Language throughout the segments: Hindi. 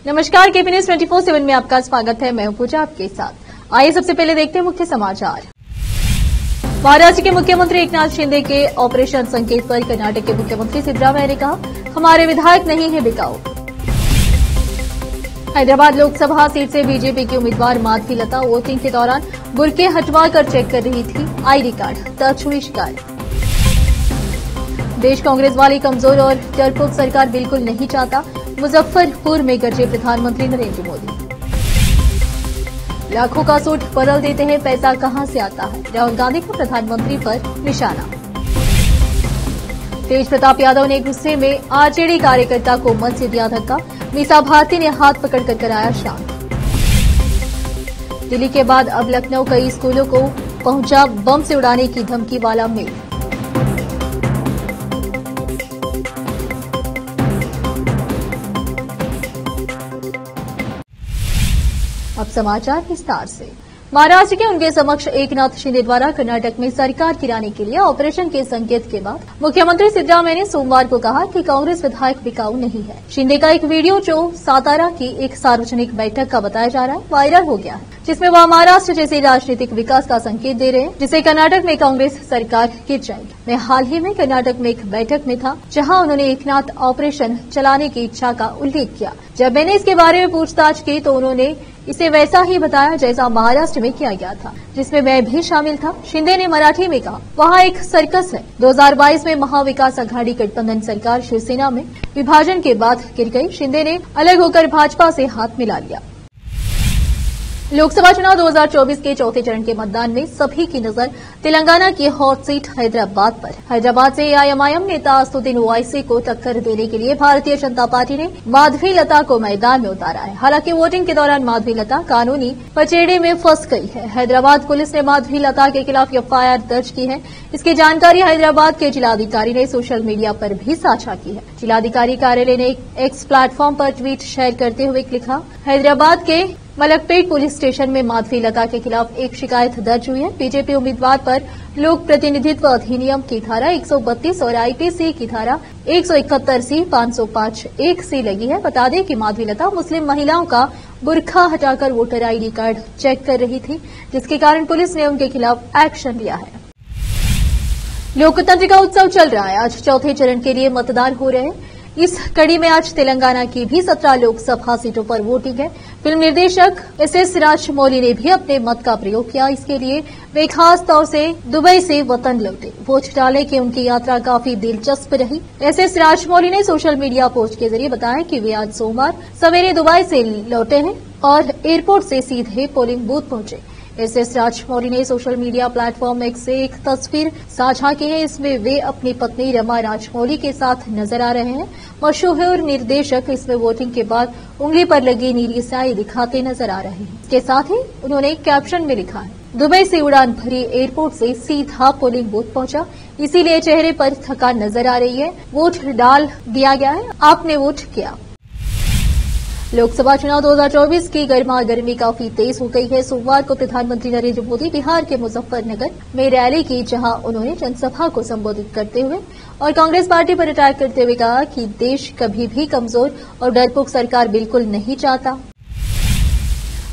नमस्कार, केपी न्यूज 24/7 में आपका स्वागत है। मैं हूं पूजा आपके साथ। आइए सबसे पहले देखते हैं मुख्य समाचार। महाराष्ट्र के मुख्यमंत्री एकनाथ शिंदे के ऑपरेशन संकेत पर कर्नाटक के मुख्यमंत्री सिद्धरामैया ने कहा, हमारे विधायक नहीं है बिकाऊ। हैदराबाद लोकसभा सीट से बीजेपी की उम्मीदवार माधवी लता वोटिंग के दौरान बुर्के हटवाकर चेक कर रही थी आईडी कार्ड, दर्ज हुई शिकायत। देश कांग्रेस वाली कमजोर और डरपोक सरकार बिल्कुल नहीं चाहता, मुजफ्फरपुर में गरजे प्रधानमंत्री नरेंद्र मोदी। लाखों का सूट बदल देते हैं, पैसा कहां से आता है, राहुल गांधी का प्रधानमंत्री पर निशाना। तेज प्रताप यादव ने गुस्से में आरजेडी कार्यकर्ता को मंच से दिया धक्का, मीसा भारती ने हाथ पकड़कर कराया शांत। दिल्ली के बाद अब लखनऊ कई स्कूलों को पहुंचा बम से उड़ाने की धमकी वाला मेल। अब समाचार विस्तार से। महाराष्ट्र के उनके समक्ष एकनाथ शिंदे द्वारा कर्नाटक में सरकार गिराने के लिए ऑपरेशन के संकेत के बाद मुख्यमंत्री सिद्धरामैया ने सोमवार को कहा कि कांग्रेस विधायक बिकाऊ नहीं है। शिंदे का एक वीडियो जो सातारा की एक सार्वजनिक बैठक का बताया जा रहा है, वायरल हो गया है, जिसमें वह महाराष्ट्र जैसे राजनीतिक विकास का संकेत दे रहे हैं, जिससे कर्नाटक में कांग्रेस सरकार गिर जाएगी। मैं हाल ही में कर्नाटक में एक बैठक में था, जहां उन्होंने एकनाथ ऑपरेशन चलाने की इच्छा का उल्लेख किया। जब मैंने इसके बारे में पूछताछ की तो उन्होंने इसे वैसा ही बताया जैसा महाराष्ट्र में किया गया था, जिसमें मैं भी शामिल था। शिंदे ने मराठी में कहा, वहाँ एक सर्कस है। 2022 में महाविकास आघाड़ी गठबंधन सरकार शिवसेना में विभाजन के बाद गिर गई। शिंदे ने अलग होकर भाजपा से हाथ मिला लिया। लोकसभा चुनाव 2024 के चौथे चरण के मतदान में सभी की नजर तेलंगाना की हॉट सीट हैदराबाद पर। हैदराबाद से एआईएमआईएम नेता असदुद्दीन ओवैसी को टक्कर देने के लिए भारतीय जनता पार्टी ने माधवी लता को मैदान में उतारा है। हालांकि वोटिंग के दौरान माधवी लता कानूनी पचेड़े में फंस गई है। हैदराबाद पुलिस ने माधवी लता के खिलाफ एफआईआर दर्ज की है। इसकी जानकारी हैदराबाद के जिलाधिकारी ने सोशल मीडिया पर भी साझा की है। जिलाधिकारी कार्यालय ने एक्स प्लेटफॉर्म पर ट्वीट शेयर करते हुए लिखा, हैदराबाद के मलकपेट पुलिस स्टेशन में माधवी लता के खिलाफ एक शिकायत दर्ज हुई है। बीजेपी उम्मीदवार पर लोक प्रतिनिधित्व अधिनियम की धारा 132 और आईपीसी की धारा 171C 505(1) लगी है। बता दें कि माधवी लता मुस्लिम महिलाओं का बुर्का हटाकर वोटर आईडी कार्ड चेक कर रही थी, जिसके कारण पुलिस ने उनके खिलाफ एक्शन लिया है। लोकतंत्र का उत्सव चल रहा है। आज चौथे चरण के लिए मतदान हो रहे हैं। इस कड़ी में आज तेलंगाना की भी 17 लोकसभा सीटों पर वोटिंग है। फिल्म निर्देशक एसएस राजमौली ने भी अपने मत का प्रयोग किया। इसके लिए वे खास तौर से दुबई से वतन लौटे। वोट डालने की उनकी यात्रा काफी दिलचस्प रही। एसएस राजमौली ने सोशल मीडिया पोस्ट के जरिए बताया कि वे आज सोमवार सवेरे दुबई से लौटे हैं और एयरपोर्ट से सीधे पोलिंग बूथ पहुंचे। एसएस राजमौली ने सोशल मीडिया प्लेटफॉर्म एक्स से एक तस्वीर साझा की है। इसमें वे अपनी पत्नी रमा राजमौली के साथ नजर आ रहे हैं। मशहूर निर्देशक इसमें वोटिंग के बाद उंगली पर लगी नीली स्याही दिखाते नजर आ रहे हैं। इसके साथ ही उन्होंने कैप्शन में लिखा है, दुबई से उड़ान भरी एयरपोर्ट से सीधा पोलिंग बूथ पहुंचा, इसीलिए चेहरे पर थकान नजर आ रही है। वोट डाल दिया गया है, आपने वोट किया। लोकसभा चुनाव 2024 की गर्मागर्मी काफी तेज हो गई है। सोमवार को प्रधानमंत्री नरेंद्र मोदी बिहार के मुजफ्फरनगर में रैली की, जहां उन्होंने जनसभा को संबोधित करते हुए और कांग्रेस पार्टी पर अटैक करते हुए कहा कि देश कभी भी कमजोर और डरपोक सरकार बिल्कुल नहीं चाहता।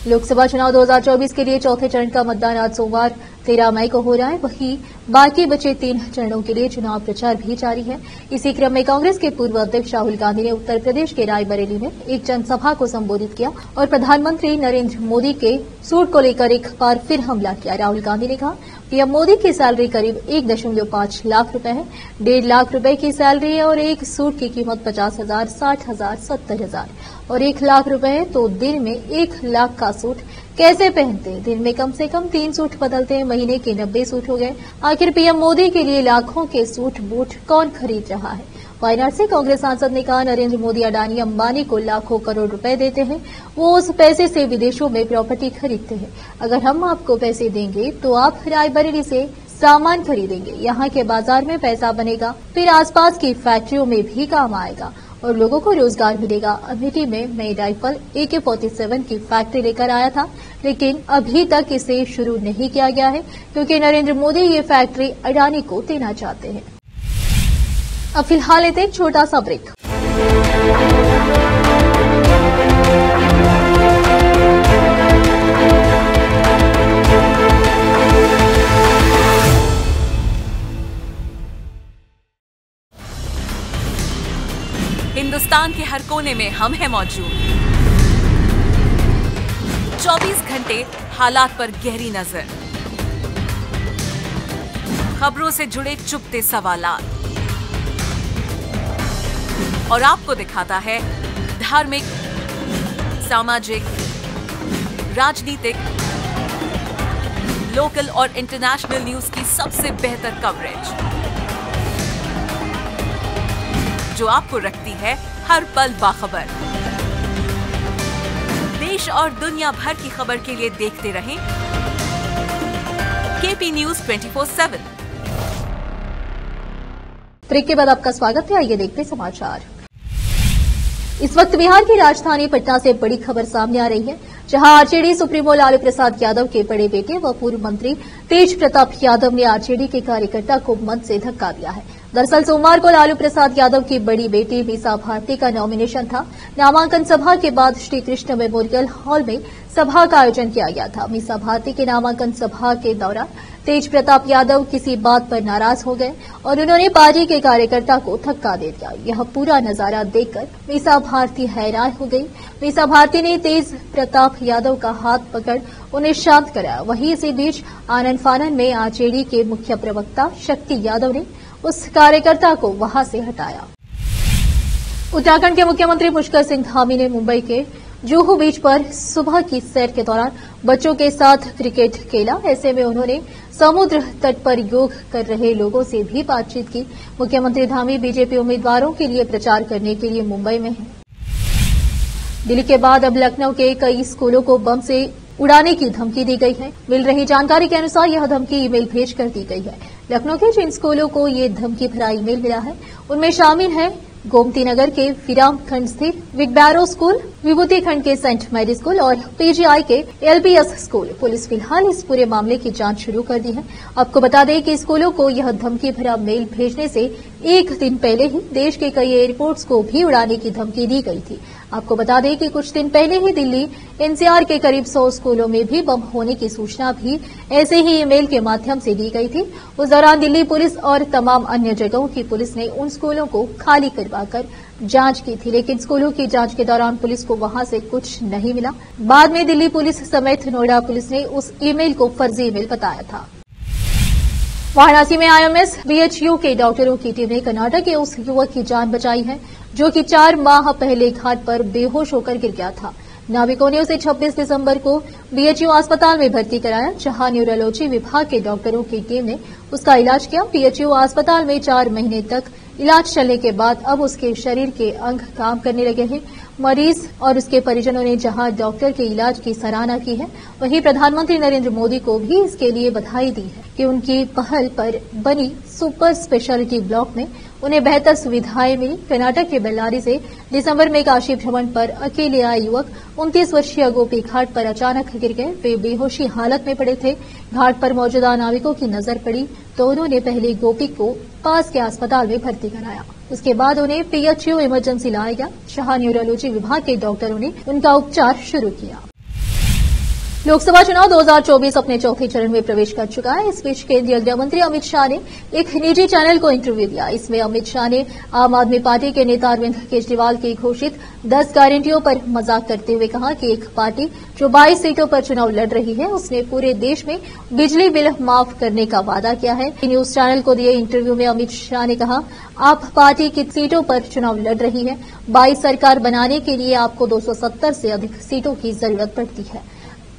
लोकसभा चुनाव 2024 के लिए चौथे चरण का मतदान आज सोमवार 13 मई को हो रहा है। वहीं बाकी बचे 3 चरणों के लिए चुनाव प्रचार भी जारी है। इसी क्रम में कांग्रेस के पूर्व अध्यक्ष राहुल गांधी ने उत्तर प्रदेश के रायबरेली में एक जनसभा को संबोधित किया और प्रधानमंत्री नरेंद्र मोदी के सूट को लेकर एक बार फिर हमला किया। राहुल गांधी ने कहा, पीएम मोदी की सैलरी करीब 1.5 लाख रुपए है। 1.5 लाख रुपए की सैलरी है और एक सूट की कीमत 50,000, 60,000, 70,000 और 1 लाख रुपए है, तो दिन में 1 लाख का सूट कैसे पहनते हैं? दिन में कम से कम 3 सूट बदलते हैं, महीने के 90 सूट हो गए। आखिर पीएम मोदी के लिए लाखों के सूट बूट कौन खरीद रहा है? वायनाड से कांग्रेस सांसद ने कहा, नरेंद्र मोदी अडानी अंबानी को लाखों करोड़ रुपए देते हैं, वो उस पैसे से विदेशों में प्रॉपर्टी खरीदते हैं। अगर हम आपको पैसे देंगे तो आप रायबरेली से सामान खरीदेंगे, यहाँ के बाजार में पैसा बनेगा, फिर आसपास की फैक्ट्रियों में भी काम आएगा और लोगों को रोजगार मिलेगा। अमेठी में मैं राइफल AK-47 की फैक्ट्री लेकर आया था, लेकिन अभी तक इसे शुरू नहीं किया गया है क्योंकि नरेंद्र मोदी ये फैक्ट्री अडानी को देना चाहते हैं। अब फिलहाल लेते एक छोटा सा ब्रेक। हिंदुस्तान के हर कोने में हम हैं मौजूद। 24 घंटे हालात पर गहरी नजर, खबरों से जुड़े चुपते सवालात, और आपको दिखाता है धार्मिक, सामाजिक, राजनीतिक, लोकल और इंटरनेशनल न्यूज की सबसे बेहतर कवरेज, जो आपको रखती है हर पल बाखबर। देश और दुनिया भर की खबर के लिए देखते रहें केपी न्यूज 24/7। ब्रेक के बाद आपका स्वागत है। आइए देखते हैं समाचार। इस वक्त बिहार की राजधानी पटना से बड़ी खबर सामने आ रही है, जहां आरजेडी सुप्रीमो लालू प्रसाद यादव के बड़े बेटे व पूर्व मंत्री तेज प्रताप यादव ने आरजेडी के कार्यकर्ता को मंच से धक्का दिया है। दरअसल सोमवार को लालू प्रसाद यादव की बड़ी बेटी मीसा भारती का नॉमिनेशन था। नामांकन सभा के बाद श्री कृष्ण मेमोरियल हॉल में सभा का आयोजन किया गया था। मीसा भारती के नामांकन सभा के दौरान तेज प्रताप यादव किसी बात पर नाराज हो गए और उन्होंने पार्टी के कार्यकर्ता को धक्का दे दिया। यह पूरा नजारा देखकर मीसा भारती हैरान हो गई। मीसा भारती ने तेज प्रताप यादव का हाथ पकड़ उन्हें शांत कराया। वहीं इसी बीच आनन फानन में आरजेडी के मुख्य प्रवक्ता शक्ति यादव ने उस कार्यकर्ता को वहां से हटाया। उत्तराखंड के मुख्यमंत्री पुष्कर सिंह धामी ने मुंबई के जुहू बीच पर सुबह की सैर के दौरान बच्चों के साथ क्रिकेट खेला। ऐसे में उन्होंने समुद्र तट पर योग कर रहे लोगों से भी बातचीत की। मुख्यमंत्री धामी बीजेपी उम्मीदवारों के लिए प्रचार करने के लिए मुंबई में हैं। दिल्ली के बाद अब लखनऊ के कई स्कूलों को बम से उड़ाने की धमकी दी गई है। मिल रही जानकारी के अनुसार यह धमकी ईमेल भेजकर दी गई है। लखनऊ के जिन स्कूलों को ये धमकी भरा ईमेल मिला है, उनमें शामिल है गोमती नगर के विराम खंड स्थित विगबैरो स्कूल, विभूति खंड के सेंट मैरी स्कूल और पीजीआई के एलबीएस स्कूल। पुलिस फिलहाल इस पूरे मामले की जांच शुरू कर दी है। आपको बता दें कि स्कूलों को यह धमकी भरा मेल भेजने से एक दिन पहले ही देश के कई एयरपोर्ट्स को भी उड़ाने की धमकी दी गई थी। आपको बता दें कि कुछ दिन पहले ही दिल्ली एनसीआर के करीब 100 स्कूलों में भी बम होने की सूचना भी ऐसे ही ईमेल के माध्यम से दी गई थी। उस दौरान दिल्ली पुलिस और तमाम अन्य जगहों की पुलिस ने उन स्कूलों को खाली करवाकर जांच की थी, लेकिन स्कूलों की जांच के दौरान पुलिस को वहां से कुछ नहीं मिला। बाद में दिल्ली पुलिस समेत नोएडा पुलिस ने उस ईमेल को फर्जी ईमेल बताया था। वाराणसी में आईएमएस बीएचयू के डॉक्टरों की टीम ने कर्नाटक के उस युवक की जान बचाई है, जो कि 4 माह पहले घाट पर बेहोश होकर गिर गया था। नाविकों ने उसे 26 दिसंबर को बीएचयू अस्पताल में भर्ती कराया, जहां न्यूरोलॉजी विभाग के डॉक्टरों की टीम ने उसका इलाज किया। बीएचयू अस्पताल में 4 महीने तक इलाज चलने के बाद अब उसके शरीर के अंग काम करने लगे हैं। मरीज और उसके परिजनों ने जहां डॉक्टर के इलाज की सराहना की है, वहीं प्रधानमंत्री नरेंद्र मोदी को भी इसके लिए बधाई दी है कि उनकी पहल पर बनी सुपर स्पेशलिटी ब्लॉक में उन्हें बेहतर सुविधाएं मिली। कर्नाटक के बेल्लारी से दिसंबर में काशी भ्रमण पर अकेले आए युवक 29 वर्षीय गोपी घाट पर अचानक गिर गए। वे बेहोशी हालत में पड़े थे। घाट पर मौजूदा नाविकों की नजर पड़ी तो उन्होंने पहले गोपी को पास के अस्पताल में भर्ती कराया। उसके बाद उन्हें पीएचयू इमरजेंसी लाया गया, जहां न्यूरोलॉजी विभाग के डॉक्टरों ने उनका उपचार शुरू किया। लोकसभा चुनाव 2024 अपने चौथे चरण में प्रवेश कर चुका है। इस बीच केंद्रीय गृह मंत्री अमित शाह ने एक निजी चैनल को इंटरव्यू दिया। इसमें अमित शाह ने आम आदमी पार्टी के नेता अरविंद केजरीवाल की घोषित 10 गारंटियों पर मजाक करते हुए कहा कि एक पार्टी जो 22 सीटों पर चुनाव लड़ रही है, उसने पूरे देश में बिजली बिल माफ करने का वादा किया है। न्यूज चैनल को दिए इंटरव्यू में अमित शाह ने कहा, आप पार्टी की सीटों पर चुनाव लड़ रही है। 22 सरकार बनाने के लिए आपको 270 से अधिक सीटों की जरूरत पड़ती है।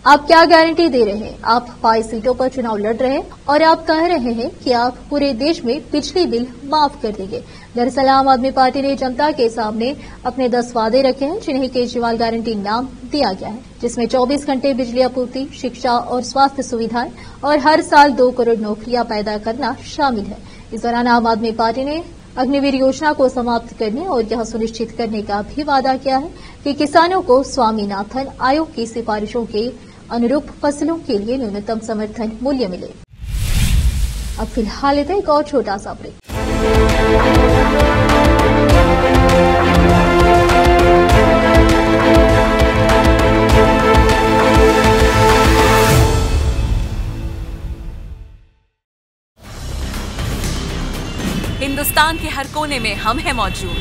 आप क्या गारंटी दे रहे हैं? आप 22 सीटों पर चुनाव लड़ रहे हैं और आप कह रहे हैं कि आप पूरे देश में बिजली बिल माफ कर देंगे। दरअसल आम आदमी पार्टी ने जनता के सामने अपने 10 वादे रखे हैं, जिन्हें केजरीवाल गारंटी नाम दिया गया है, जिसमें 24 घंटे बिजली आपूर्ति, शिक्षा और स्वास्थ्य सुविधाएं और हर साल 2 करोड़ नौकरियां पैदा करना शामिल है। इस दौरान आम आदमी पार्टी ने अग्निवीर योजना को समाप्त करने और यह सुनिश्चित करने का भी वादा किया है कि किसानों को स्वामीनाथन आयोग की सिफारिशों के अनुरूप फसलों के लिए न्यूनतम समर्थन मूल्य मिले। अब फिलहाल लेते हैं एक और छोटा सा ब्रेक। हिंदुस्तान के हर कोने में हम हैं मौजूद।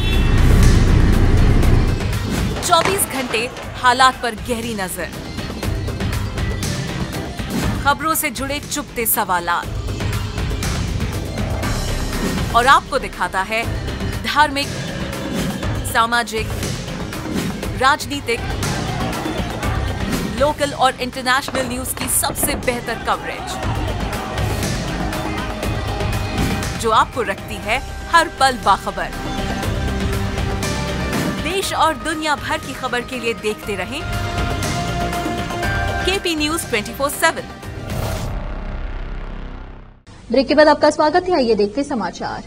24 घंटे हालात पर गहरी नजर, खबरों से जुड़े चुभते सवालात और आपको दिखाता है धार्मिक, सामाजिक, राजनीतिक, लोकल और इंटरनेशनल न्यूज की सबसे बेहतर कवरेज, जो आपको रखती है हर पल बाखबर। देश और दुनिया भर की खबर के लिए देखते रहें केपी न्यूज 24/7। ब्रेक के बाद आपका स्वागत है। आइए देखते समाचार।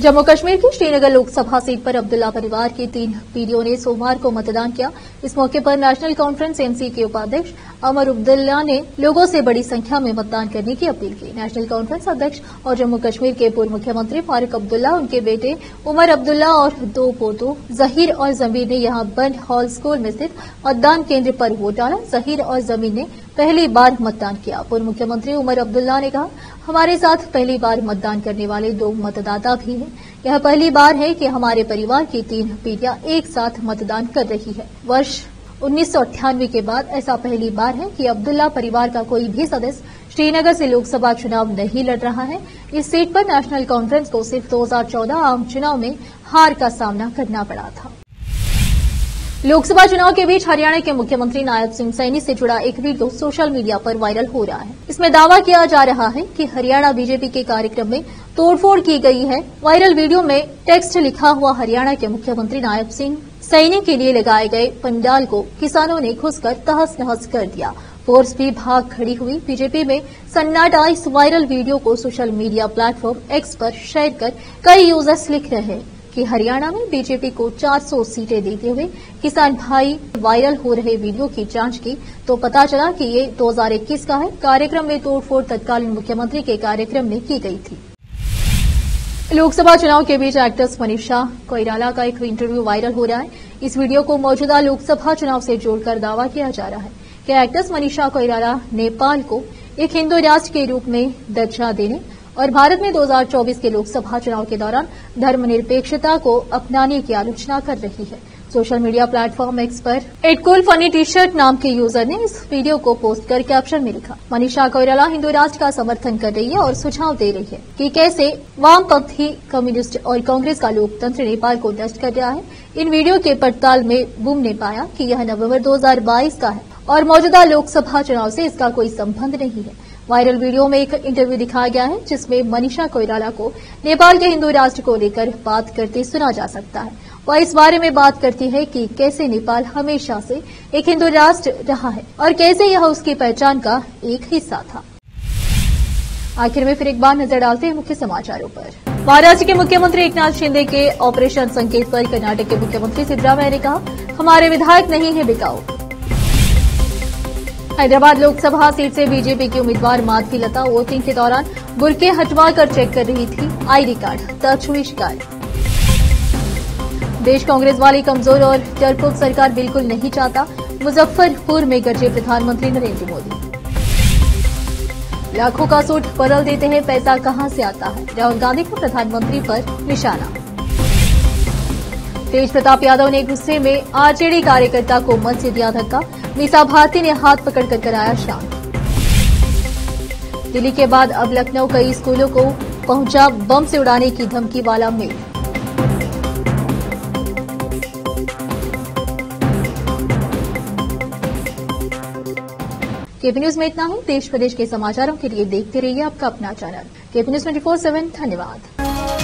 जम्मू कश्मीर की श्रीनगर लोकसभा सीट पर अब्दुल्ला परिवार की 3 पीढ़ियों ने सोमवार को मतदान किया। इस मौके पर नेशनल कॉन्फ्रेंस एमसी के उपाध्यक्ष उमर अब्दुल्ला ने लोगों से बड़ी संख्या में मतदान करने की अपील की। नेशनल कॉन्फ्रेंस अध्यक्ष और जम्मू कश्मीर के पूर्व मुख्यमंत्री फारूक अब्दुल्ला, उनके बेटे उमर अब्दुल्ला और 2 पोतों जहीर और जमीर ने यहां बंद हॉल स्कूल में स्थित मतदान केंद्र पर वोट डाला। जहीर और जमीर ने पहली बार मतदान किया। पूर्व मुख्यमंत्री उमर अब्दुल्ला ने कहा, हमारे साथ पहली बार मतदान करने वाले 2 मतदाता भी हैं। यह पहली बार है कि हमारे परिवार की 3 पीढ़ियां एक साथ मतदान कर रही है। वर्ष 1998 के बाद ऐसा पहली बार है कि अब्दुल्ला परिवार का कोई भी सदस्य श्रीनगर से लोकसभा चुनाव नहीं लड़ रहा है। इस सीट पर नेशनल कॉन्फ्रेंस को सिर्फ 2014 आम चुनाव में हार का सामना करना पड़ा था। लोकसभा चुनाव के बीच हरियाणा के मुख्यमंत्री नायब सिंह सैनी से जुड़ा एक वीडियो सोशल मीडिया पर वायरल हो रहा है। इसमें दावा किया जा रहा है कि हरियाणा बीजेपी के कार्यक्रम में तोड़फोड़ की गई है। वायरल वीडियो में टेक्स्ट लिखा हुआ हरियाणा के मुख्यमंत्री नायब सिंह सैनी के लिए लगाए गए पंडाल को किसानों ने घुसकर तहस नहस कर दिया। फोर्स भी भाग खड़ी हुई। बीजेपी में सन्नाटा। इस वायरल वीडियो को सोशल मीडिया प्लेटफॉर्म एक्स पर शेयर कर कई यूजर्स लिख रहे हैं कि हरियाणा में बीजेपी को 400 सीटें देते हुए किसान भाई। वायरल हो रहे वीडियो की जांच की तो पता चला कि ये 2021 का है। कार्यक्रम में तोड़फोड़ तत्कालीन मुख्यमंत्री के कार्यक्रम में की गई थी। लोकसभा चुनाव के बीच एक्ट्रेस मनीषा कोइराला का एक इंटरव्यू वायरल हो रहा है। इस वीडियो को मौजूदा लोकसभा चुनाव से जोड़कर दावा किया जा रहा है कि एक्ट्रेस मनीषा कोइराला नेपाल को एक हिंदू राष्ट्र के रूप में दर्जा देने और भारत में 2024 के लोकसभा चुनाव के दौरान धर्मनिरपेक्षता को अपनाने की आलोचना कर रही है। सोशल मीडिया प्लेटफॉर्म एक्स पर @coolfunny टी-शर्ट नाम के यूजर ने इस वीडियो को पोस्ट कर कैप्शन में लिखा, मनीषा कोइराला हिंदू राष्ट्र का समर्थन कर रही है और सुझाव दे रही है कि कैसे वामपंथी कम्युनिस्ट और कांग्रेस का लोकतंत्र नेपाल को नष्ट कर रहा है। इन वीडियो के पड़ताल में बूम ने पाया कि यह नवंबर 2022 का है और मौजूदा लोकसभा चुनाव से इसका कोई संबंध नहीं है। वायरल वीडियो में एक इंटरव्यू दिखाया गया है जिसमें मनीषा कोइराला को नेपाल के हिंदू राष्ट्र को लेकर बात करते सुना जा सकता है। वह इस बारे में बात करती है कि कैसे नेपाल हमेशा से एक हिंदू राष्ट्र रहा है और कैसे यह उसकी पहचान का एक हिस्सा था। आखिर में फिर एक बार नजर डालते हैं मुख्य समाचारों पर। महाराष्ट्र के मुख्यमंत्री एकनाथ शिंदे के ऑपरेशन संकेत पर कर्नाटक के मुख्यमंत्री सिद्धरामैया ने कहा, हमारे विधायक नहीं है बिकाऊ। हैदराबाद लोकसभा सीट से बीजेपी की उम्मीदवार माधवी लता वोटिंग के दौरान बुर्के हटवाकर चेक कर रही थी आईडी कार्ड, दर्ज हुई शिकायत। देश कांग्रेस वाली कमजोर और डरपोक सरकार बिल्कुल नहीं चाहता, मुजफ्फरपुर में गरजे प्रधानमंत्री नरेंद्र मोदी। लाखों का सूट बदल देते हैं, पैसा कहां से आता है, राहुल गांधी का प्रधानमंत्री पर निशाना। तेज प्रताप यादव ने गुस्से में आरजेडी कार्यकर्ता को मंच से दिया धक्का, मीसा भारती ने हाथ पकड़कर कराया शांत। दिल्ली के बाद अब लखनऊ कई स्कूलों को पहुंचा बम से उड़ाने की धमकी वाला मेल। केपी न्यूज में इतना ही। देश प्रदेश के समाचारों के लिए देखते रहिए आपका अपना चैनल केपी न्यूज 24/7। धन्यवाद।